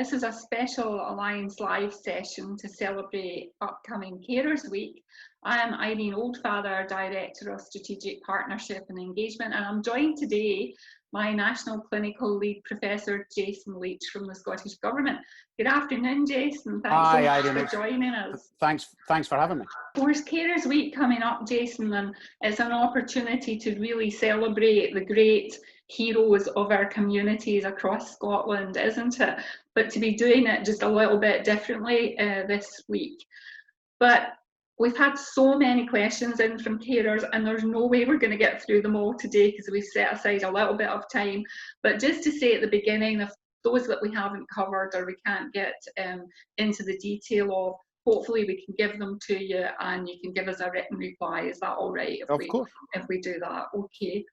this is a special Alliance Live session to celebrate upcoming Carers Week. I am Irene Oldfather, Director of Strategic Partnership and Engagement, and I'm joined today by National Clinical Lead Professor Jason Leitch from the Scottish Government. Good afternoon, Jason. Thanks so much for joining us. Thanks for having me. Of course, Carers Week coming up, Jason, and it's an opportunity to really celebrate the great heroes of our communities across Scotland, isn't it? But to be doing it just a little bit differently this week. But we've had so many questions in from carers, and there's no way we're going to get through them all today because we've set aside a little bit of time. But just to say at the beginning, if those that we haven't covered or we can't get into the detail of, hopefully we can give them to you and you can give us a written reply. Is that all right? Of course. If we do that, okay.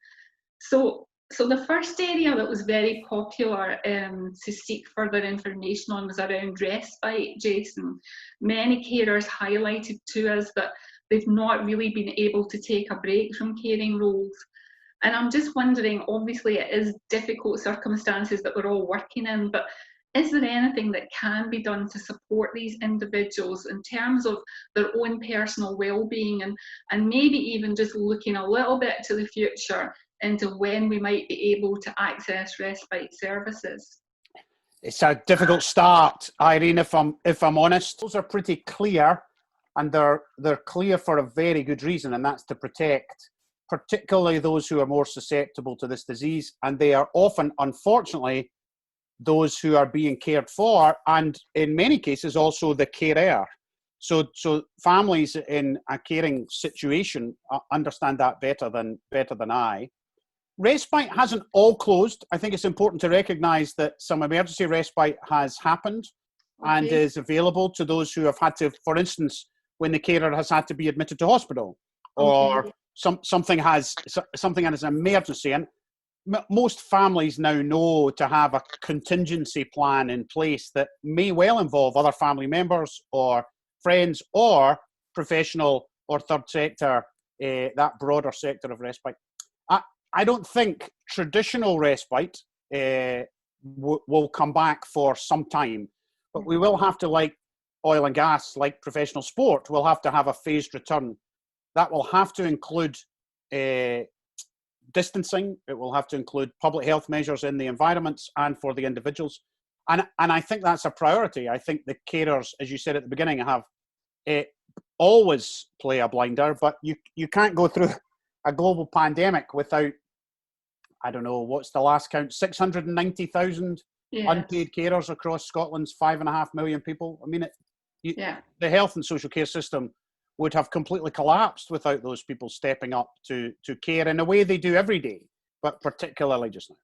So the first area that was very popular to seek further information on was around respite, Jason. Many carers highlighted to us that they've not really been able to take a break from caring roles. And I'm just wondering, obviously it is difficult circumstances that we're all working in, but is there anything that can be done to support these individuals in terms of their own personal well-being and maybe even just looking a little bit to the future into when we might be able to access respite services? It's a difficult start, Irene, if I'm honest. Those are pretty clear, and they're clear for a very good reason, and that's to protect particularly those who are more susceptible to this disease, and they are often, unfortunately, those who are being cared for, and in many cases also the carer. So families in a caring situation understand that better than I. Respite hasn't all closed. I think it's important to recognise that some emergency respite has happened and is available to those who have had to, for instance, when the carer has had to be admitted to hospital or something as an emergency. And most families now know to have a contingency plan in place that may well involve other family members or friends or professional or third sector, that broader sector of respite. I don't think traditional respite will come back for some time, but we will have to, like oil and gas, like professional sport, we'll have to have a phased return. That will have to include distancing. It will have to include public health measures in the environments and for the individuals. And I think that's a priority. I think the carers, as you said at the beginning, have always play a blinder, but you can't go through a global pandemic without, I don't know, what's the last count, 690,000 unpaid carers across Scotland's 5.5 million people. I mean, the health and social care system would have completely collapsed without those people stepping up to care in a way they do every day, but particularly just now.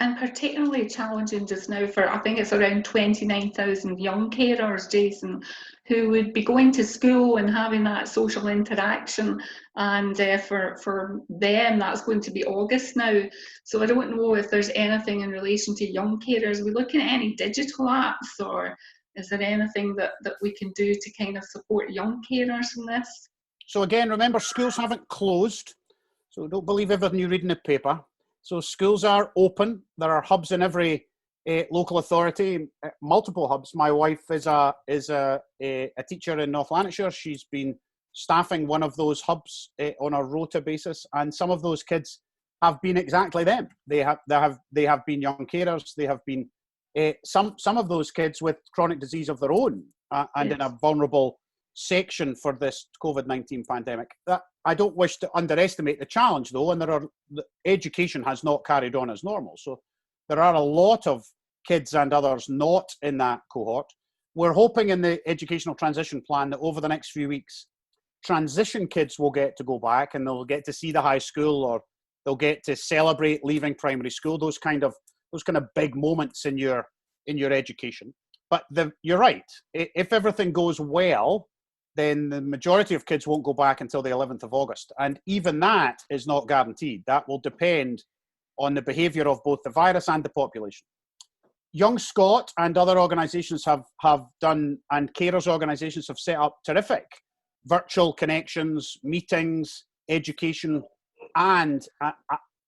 And particularly challenging just now for, I think it's around 29,000 young carers, Jason, who would be going to school and having that social interaction. And for them, that's going to be August now. So I don't know if there's anything in relation to young carers. Are we looking at any digital apps, or is there anything that we can do to kind of support young carers in this? So again, remember, schools haven't closed. So don't believe everything you read in the paper. So schools are open. There are hubs in every local authority, multiple hubs. My wife is a teacher in North Lanarkshire. She's been staffing one of those hubs on a rota basis, and some of those kids have been exactly them. They have been young carers. They have been some of those kids with chronic disease of their own and in a vulnerable section for this COVID-19 pandemic. That I don't wish to underestimate the challenge, though, and the education has not carried on as normal. So there are a lot of kids and others not in that cohort. We're hoping in the educational transition plan that over the next few weeks, transition kids will get to go back and they'll get to see the high school, or they'll get to celebrate leaving primary school, those kind of big moments in your education. But you're right. If everything goes well, then the majority of kids won't go back until the 11th of August. And even that is not guaranteed. That will depend on the behaviour of both the virus and the population. Young Scot and other organisations have done, and carers organisations have set up terrific virtual connections, meetings, education, and a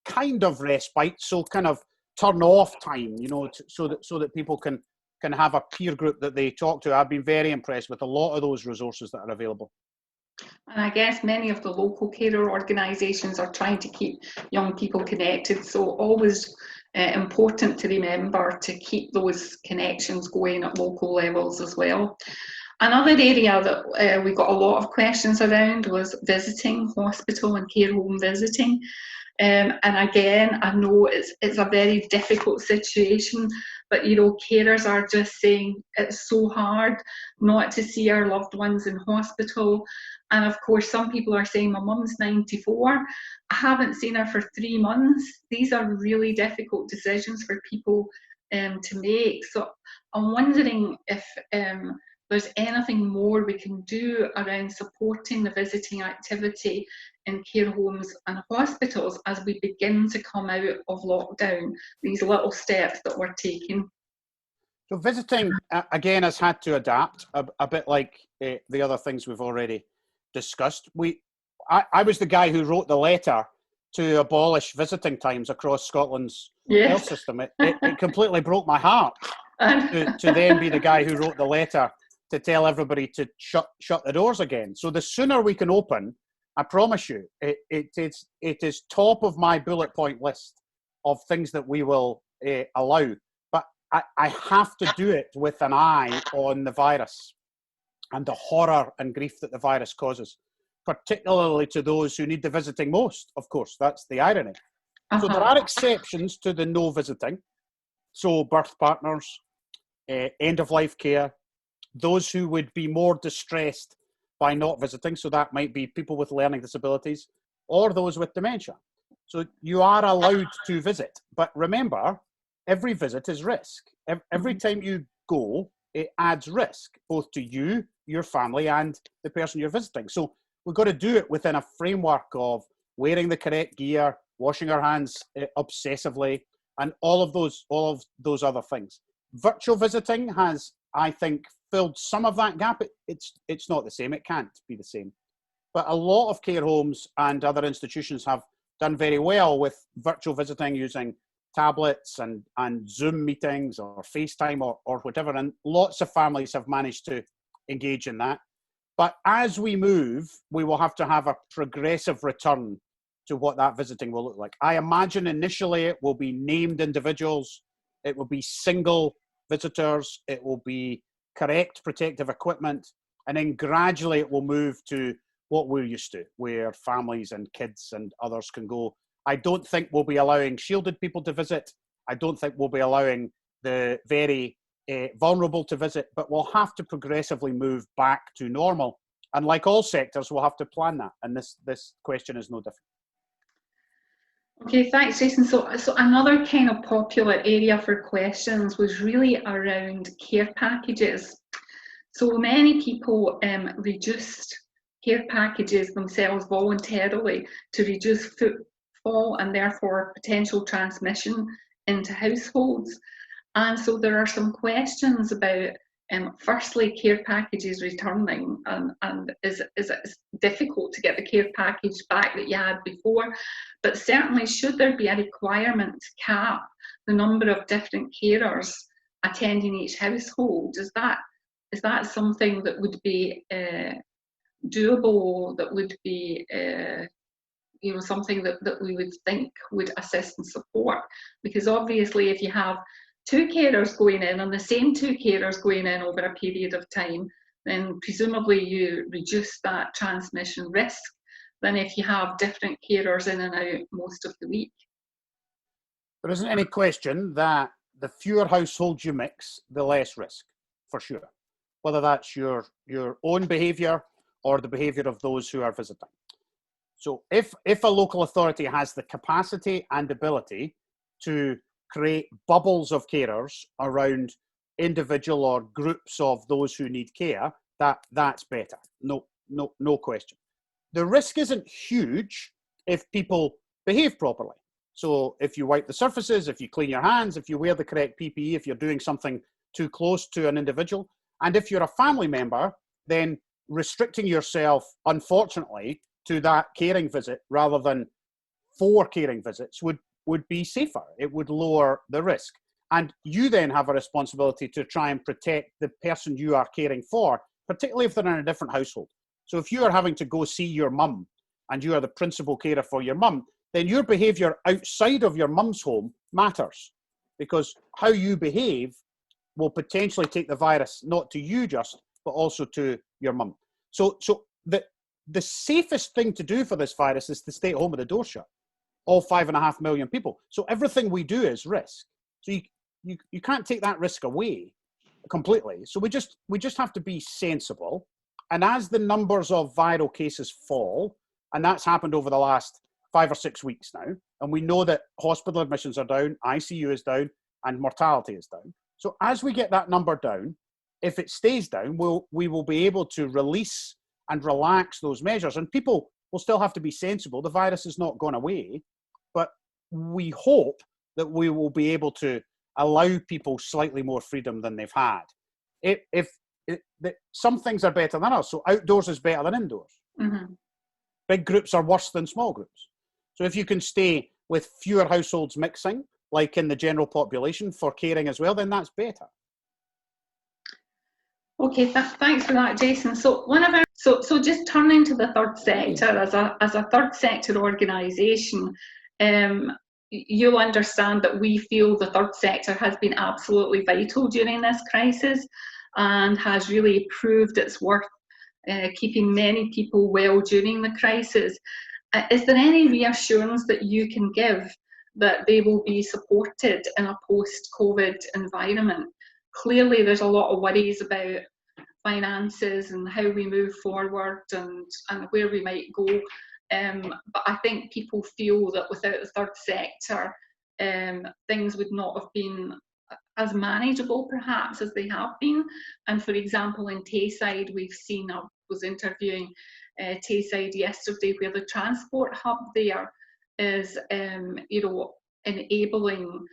kind of respite, so kind of turn off time, so that people can can have a peer group that they talk to. I've been very impressed with a lot of those resources that are available. And I guess many of the local carer organisations are trying to keep young people connected, so always important to remember to keep those connections going at local levels as well. Another area that we got a lot of questions around was visiting, hospital and care home visiting. And again, I know it's a very difficult situation, but you know, carers are just saying it's so hard not to see our loved ones in hospital. And of course, some people are saying, my mum's 94, I haven't seen her for 3 months. These are really difficult decisions for people to make. So I'm wondering if there's anything more we can do around supporting the visiting activity in care homes and hospitals as we begin to come out of lockdown, these little steps that we're taking. So visiting, again, has had to adapt, a bit like the other things we've already discussed. I was the guy who wrote the letter to abolish visiting times across Scotland's health system. It completely broke my heart to then be the guy who wrote the letter to tell everybody to shut the doors again. So the sooner we can open, I promise you, it is top of my bullet point list of things that we will allow. But I have to do it with an eye on the virus and the horror and grief that the virus causes, particularly to those who need the visiting most, of course. That's the irony. So there are exceptions to the no visiting. So birth partners, end-of-life care, those who would be more distressed by not visiting. So that might be people with learning disabilities or those with dementia. So you are allowed to visit. But remember, every visit is risk. Every time you go, it adds risk, both to you, your family, and the person you're visiting. So we've got to do it within a framework of wearing the correct gear, washing our hands obsessively, and all of those other things. Virtual visiting has, I think, filled some of that gap. It's not the same. It can't be the same. But a lot of care homes and other institutions have done very well with virtual visiting using tablets and Zoom meetings or FaceTime or whatever. And lots of families have managed to engage in that. But as we move, we will have to have a progressive return to what that visiting will look like. I imagine initially it will be named individuals. It will be single visitors. It will be correct protective equipment. And then gradually it will move to what we're used to, where families and kids and others can go. I don't think we'll be allowing shielded people to visit. I don't think we'll be allowing the very vulnerable to visit, but we'll have to progressively move back to normal. And like all sectors, we'll have to plan that. And this question is no different. Okay, thanks, Jason. So another kind of popular area for questions was really around care packages. So many people reduced care packages themselves voluntarily to reduce footfall and therefore potential transmission into households. And so there are some questions about, firstly, care packages returning, and is it difficult to get the care package back that you had before? But certainly, should there be a requirement to cap the number of different carers attending each household? Is that something that would be doable, that would be something that we would think would assist and support? Because obviously if you have 2 carers going in and the same 2 carers going in over a period of time, then presumably you reduce that transmission risk than if you have different carers in and out most of the week. There isn't any question that the fewer households you mix, the less risk, for sure. Whether that's your own behaviour or the behaviour of those who are visiting. So if a local authority has the capacity and ability to create bubbles of carers around individual or groups of those who need care, that's better. No question. The risk isn't huge if people behave properly. So if you wipe the surfaces, if you clean your hands, if you wear the correct PPE, if you're doing something too close to an individual, and if you're a family member, then restricting yourself, unfortunately, to that caring visit rather than 4 caring visits would be safer. It would lower the risk. And you then have a responsibility to try and protect the person you are caring for, particularly if they're in a different household. So if you are having to go see your mum and you are the principal carer for your mum, then your behaviour outside of your mum's home matters, because how you behave will potentially take the virus not to you just, but also to your mum. So the safest thing to do for this virus is to stay at home with the door shut, all 5.5 million people. So everything we do is risk. So you can't take that risk away completely. So we just have to be sensible. And as the numbers of viral cases fall, and that's happened over the last 5 or 6 weeks now, and we know that hospital admissions are down, ICU is down, and mortality is down. So as we get that number down, if it stays down, we will be able to release and relax those measures. And people will still have to be sensible. The virus has not gone away, but we hope that we will be able to allow people slightly more freedom than they've had. Some things are better than others. So outdoors is better than indoors. Mm-hmm. Big groups are worse than small groups. So if you can stay with fewer households mixing, like in the general population for caring as well, then that's better. Okay, thanks for that, Jason. So so just turning to the third sector as a third sector organisation, you'll understand that we feel the third sector has been absolutely vital during this crisis and has really proved its worth, keeping many people well during the crisis. Is there any reassurance that you can give that they will be supported in a post-COVID environment? Clearly, there's a lot of worries about finances and how we move forward and where we might go. But I think people feel that without the third sector, things would not have been as manageable perhaps as they have been. And for example, in Tayside, we've seen, I was interviewing Tayside yesterday, where the transport hub there is, enabling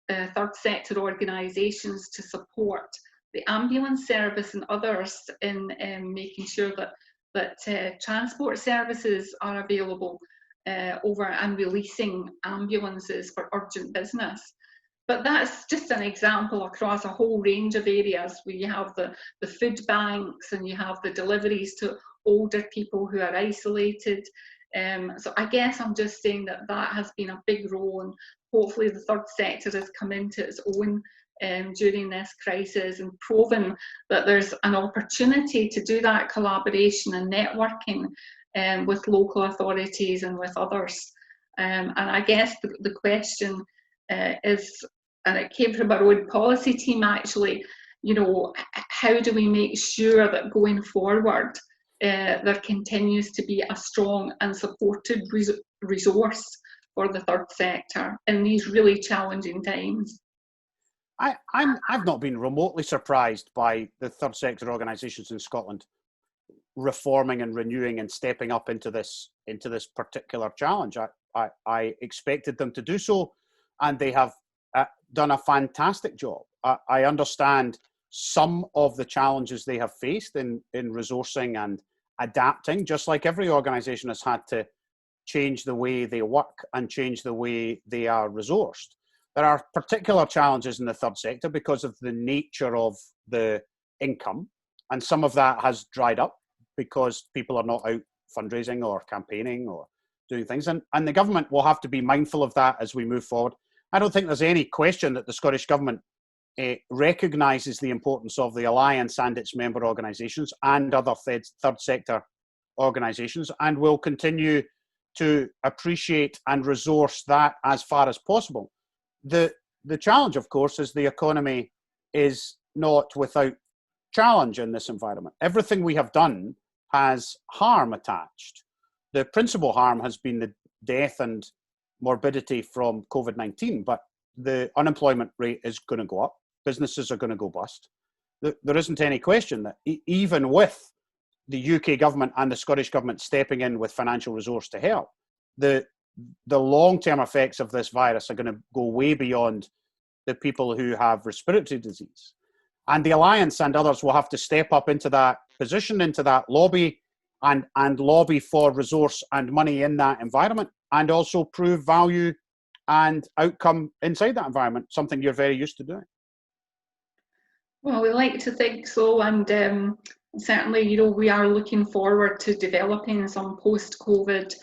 third sector organisations to support the ambulance service and others in making sure that transport services are available over and releasing ambulances for urgent business. But that's just an example across a whole range of areas where you have the food banks and you have the deliveries to older people who are isolated. So I guess I'm just saying that has been a big role, and hopefully the third sector has come into its own during this crisis and proven that there's an opportunity to do that collaboration and networking with local authorities and with others. And I guess the question is, and it came from our own policy team actually, how do we make sure that going forward there continues to be a strong and supported resource for the third sector in these really challenging times? I've not been remotely surprised by the third sector organisations in Scotland reforming and renewing and stepping up into this particular challenge. I expected them to do so, and they have done a fantastic job. I understand some of the challenges they have faced in resourcing and adapting, just like every organisation has had to change the way they work and change the way they are resourced. There are particular challenges in the third sector because of the nature of the income, and some of that has dried up because people are not out fundraising or campaigning or doing things, and the government will have to be mindful of that as we move forward. I don't think there's any question that the Scottish Government recognises the importance of the Alliance and its member organisations and other third sector organisations, and will continue to appreciate and resource that as far as possible. The challenge, of course, is the economy is not without challenge in this environment. Everything we have done has harm attached. The principal harm has been the death and morbidity from COVID-19, but the unemployment rate is going to go up. Businesses are going to go bust. There isn't any question that even with the UK government and the Scottish government stepping in with financial resource to help, the long-term effects of this virus are going to go way beyond the people who have respiratory disease. And the Alliance and others will have to step up into that position, into that lobby, and lobby for resource and money in that environment, and also prove value and outcome inside that environment, something you're very used to doing. Well, we like to think so, and certainly, you know, we are looking forward to developing some post-COVID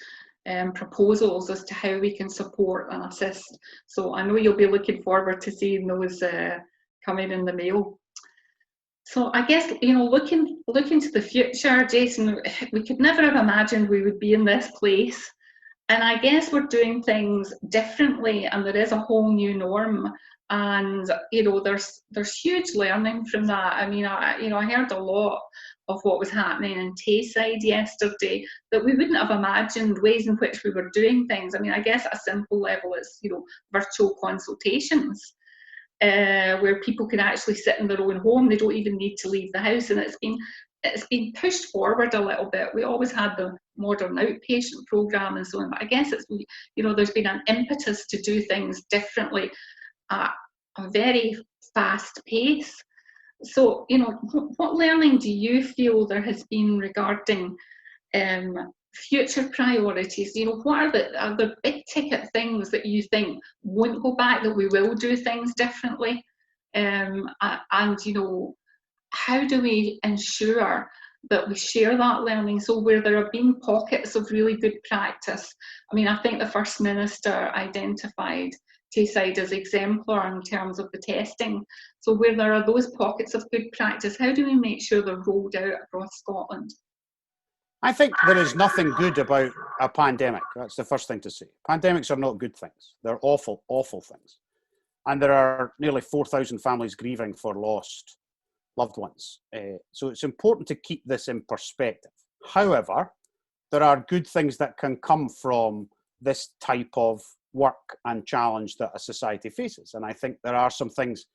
proposals as to how we can support and assist. So I know you'll be looking forward to seeing those coming in the mail. So I guess, you know, looking to the future, Jason, we could never have imagined we would be in this place. And I guess we're doing things differently, and there is a whole new norm. And you know, there's huge learning from that. I mean, I heard a lot of what was happening in Tayside yesterday that we wouldn't have imagined, ways in which we were doing things. I mean, I guess at a simple level is, you know, virtual consultations, where people can actually sit in their own home. They don't even need to leave the house, and it's been pushed forward a little bit. We always had the modern outpatient program and so on, but I guess it's, you know, there's been an impetus to do things differently at a very fast pace. So, you know, what learning do you feel there has been regarding future priorities? You know, what are the big ticket things that you think won't go back, that we will do things differently? And, you know, how do we ensure that we share that learning? So where there have been pockets of really good practice, I mean, I think the First Minister identified Tayside as exemplar in terms of the testing. So where there are those pockets of good practice, how do we make sure they're rolled out across Scotland? I think there is nothing good about a pandemic. That's the first thing to say. Pandemics are not good things. They're awful, awful things. And there are nearly 4,000 families grieving for lost loved ones. So it's important to keep this in perspective. However, there are good things that can come from this type of work and challenge that a society faces. And I think there are some things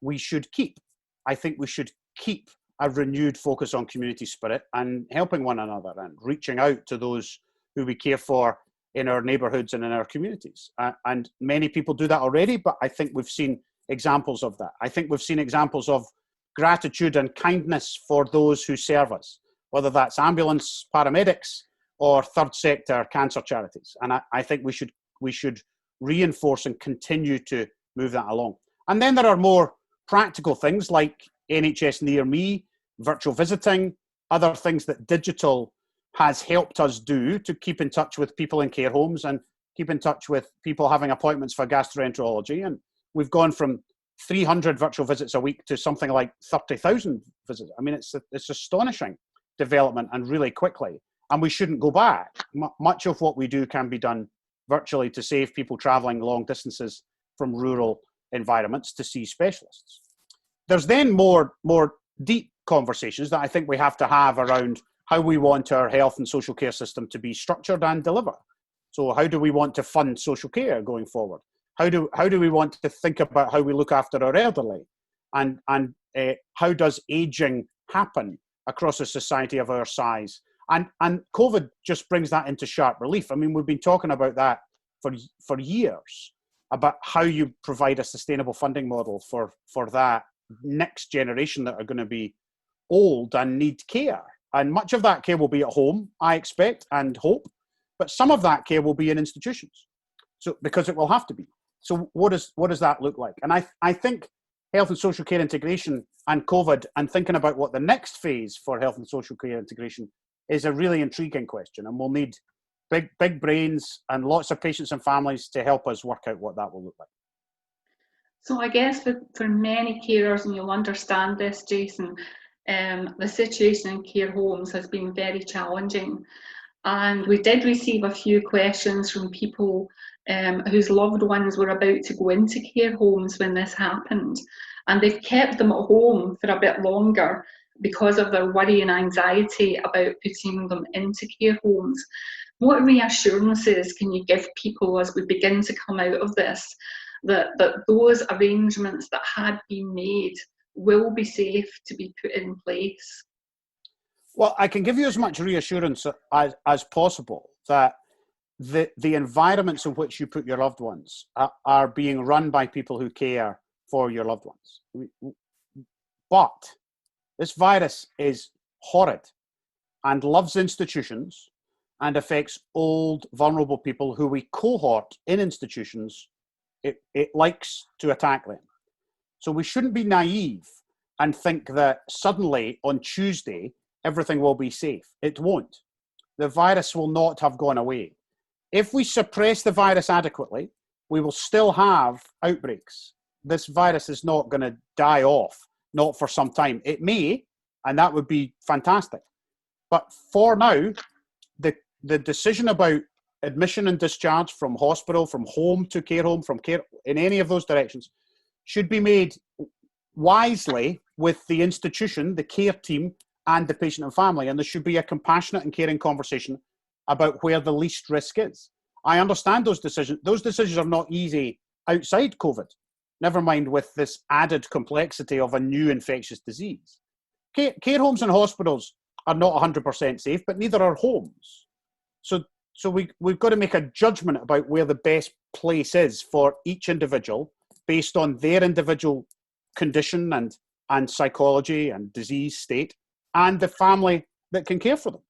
we should keep. I think we should keep a renewed focus on community spirit and helping one another and reaching out to those who we care for in our neighbourhoods and in our communities. And many people do that already, but I think we've seen examples of that. I think we've seen examples of gratitude and kindness for those who serve us, whether that's ambulance paramedics or third sector cancer charities. And I think we should reinforce and continue to move that along. And then there are more practical things like NHS Near Me, virtual visiting, other things that digital has helped us do to keep in touch with people in care homes and keep in touch with people having appointments for gastroenterology. And we've gone from 300 virtual visits a week to something like 30,000 visits. I mean, it's astonishing development and really quickly. And we shouldn't go back. Much of what we do can be done virtually to save people traveling long distances from rural environments to see specialists. There's then more deep conversations that I think we have to have around how we want our health and social care system to be structured and deliver. So how do we want to fund social care going forward? How do we want to think about how we look after our elderly? And how does aging happen across a society of our size? And COVID just brings that into sharp relief. I mean, we've been talking about that for years, about how you provide a sustainable funding model for that next generation that are going to be old and need care. And much of that care will be at home, I expect and hope, but some of that care will be in institutions. So because it will have to be. So what does that look like? And I think health and social care integration and COVID and thinking about what the next phase for health and social care integration is a really intriguing question. And we'll need big brains and lots of patients and families to help us work out what that will look like. So I guess for many carers, and you'll understand this, Jason, the situation in care homes has been very challenging. And we did receive a few questions from people whose loved ones were about to go into care homes when this happened. And they've kept them at home for a bit longer because of their worry and anxiety about putting them into care homes. What reassurances can you give people as we begin to come out of this, that those arrangements that had been made will be safe to be put in place? Well, I can give you as much reassurance as possible that the environments in which you put your loved ones are being run by people who care for your loved ones. But this virus is horrid and loves institutions and affects old, vulnerable people who we cohort in institutions It likes to attack them. So we shouldn't be naive and think that suddenly on Tuesday, everything will be safe. It won't. The virus will not have gone away. If we suppress the virus adequately, we will still have outbreaks. This virus is not going to die off, not for some time. It may, and that would be fantastic. But for now, the decision about admission and discharge from hospital, from home to care home, from care in any of those directions, should be made wisely with the institution, the care team, and the patient and family. And there should be a compassionate and caring conversation about where the least risk is. I understand those decisions. Those decisions are not easy outside COVID, never mind with this added complexity of a new infectious disease. Care homes and hospitals are not 100% safe, but neither are homes. So we've got to make a judgment about where the best place is for each individual based on their individual condition and psychology and disease state, and the family that can care for them,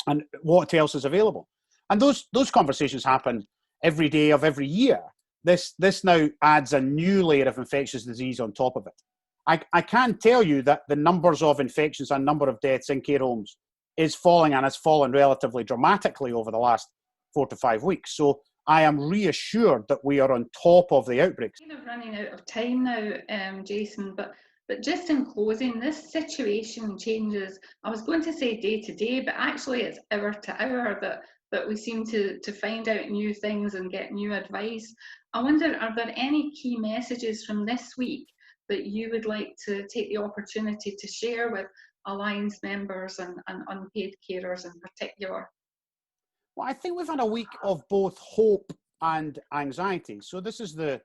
and what else is available. And those conversations happen every day of every year. This now adds a new layer of infectious disease on top of it. I can tell you that the numbers of infections and number of deaths in care homes is falling, and has fallen relatively dramatically over the last 4 to 5 weeks. So I am reassured that we are on top of the outbreaks. Kind of running out of time now, Jason, but just in closing, this situation changes. I was going to say day to day, but actually it's hour to hour that we seem to find out new things and get new advice. I wonder, are there any key messages from this week that you would like to take the opportunity to share with Alliance members and unpaid carers in particular? Well, I think we've had a week of both hope and anxiety. So this is the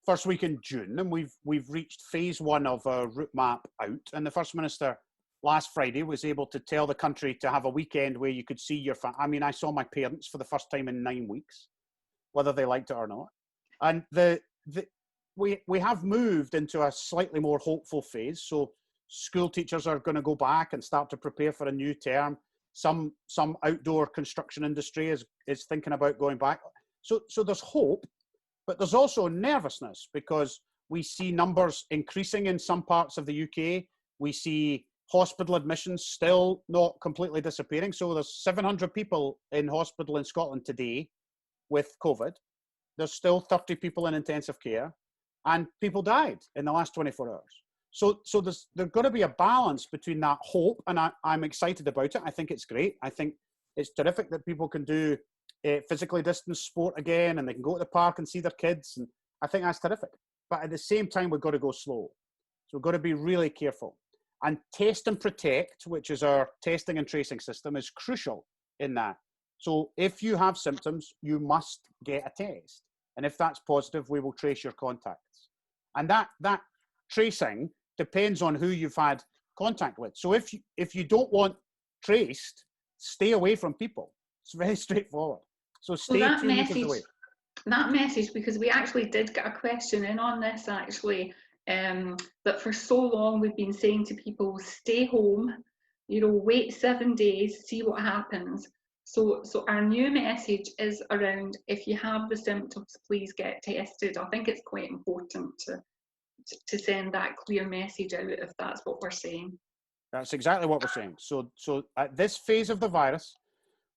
first week in June, and we've reached phase 1 of a route map out. And the First Minister last Friday was able to tell the country to have a weekend where you could see your family. I mean, I saw my parents for the first time in 9 weeks, whether they liked it or not. And we have moved into a slightly more hopeful phase. So school teachers are going to go back and start to prepare for a new term. Some outdoor construction industry is thinking about going back. So there's hope, but there's also nervousness because we see numbers increasing in some parts of the UK. We see hospital admissions still not completely disappearing. So there's 700 people in hospital in Scotland today with COVID. There's still 30 people in intensive care, and people died in the last 24 hours. So there's got to be a balance between that hope, and I'm excited about it. I think it's great. I think it's terrific that people can do physically distanced sport again, and they can go to the park and see their kids, and I think that's terrific. But at the same time, we've got to go slow. So we've got to be really careful. And Test and Protect, which is our testing and tracing system, is crucial in that. So if you have symptoms, you must get a test. And if that's positive, we will trace your contacts. And that tracing depends on who you've had contact with. So if you don't want traced, stay away from people. It's very straightforward. So stay 2 meters away. That message, because we actually did get a question in on this actually, that for so long we've been saying to people, stay home, wait 7 days, see what happens. So our new message is around, if you have the symptoms, please get tested. I think it's quite important to send that clear message out if that's what we're saying. That's exactly what we're saying. So at this phase of the virus,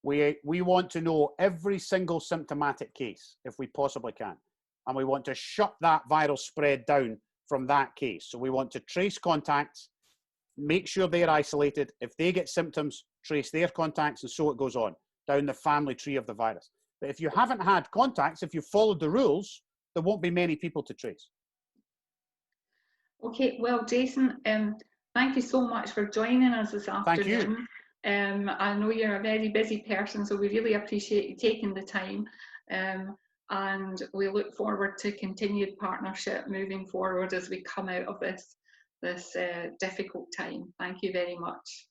we want to know every single symptomatic case if we possibly can. And we want to shut that viral spread down from that case. So we want to trace contacts, make sure they're isolated. If they get symptoms, trace their contacts, and so it goes on down the family tree of the virus. But if you haven't had contacts, if you followed the rules, there won't be many people to trace. Okay, well, Jason, thank you so much for joining us this afternoon. Thank you. I know you're a very busy person, so we really appreciate you taking the time. And we look forward to continued partnership moving forward as we come out of this difficult time. Thank you very much.